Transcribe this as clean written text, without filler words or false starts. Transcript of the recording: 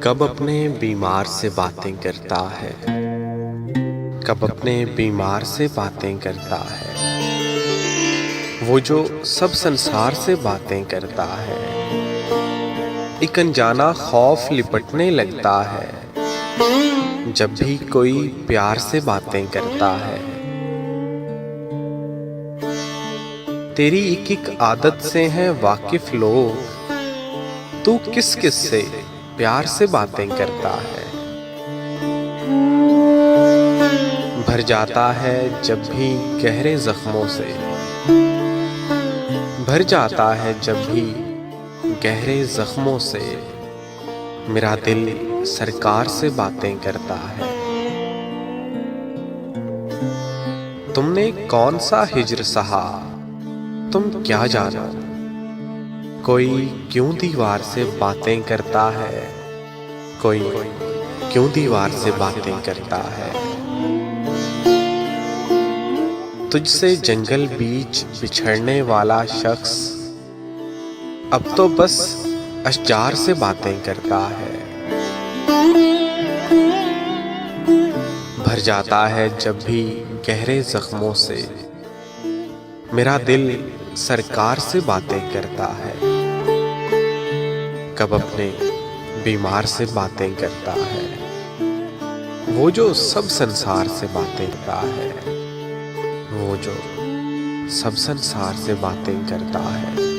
कब अपने बीमार से बातें करता है, कब अपने बीमार से बातें करता है, वो जो सब संसार से बातें करता है। एक अनजाना खौफ लिपटने लगता है जब भी कोई प्यार से बातें करता है। तेरी एक एक आदत से हैं वाकिफ लोग, तू किस किस से प्यार से बातें करता है। भर जाता है जब भी गहरे जख्मों से, भर जाता है जब भी गहरे जख्मों से, मेरा दिल सरकार से बातें करता है। तुमने कौन सा हिज्र सहा, तुम क्या जानो, कोई क्यों दीवार से बातें करता है, कोई क्यों दीवार से बातें करता है। तुझसे जंगल बीच बिछड़ने वाला शख्स अब तो बस अशजार से बातें करता है। भर जाता है जब भी गहरे जख्मों से, मेरा दिल सरकार से बातें करता है। कब अपने बीमार से बातें करता है, वो जो सब संसार से बातें करता है, वो जो सब संसार से बातें करता है।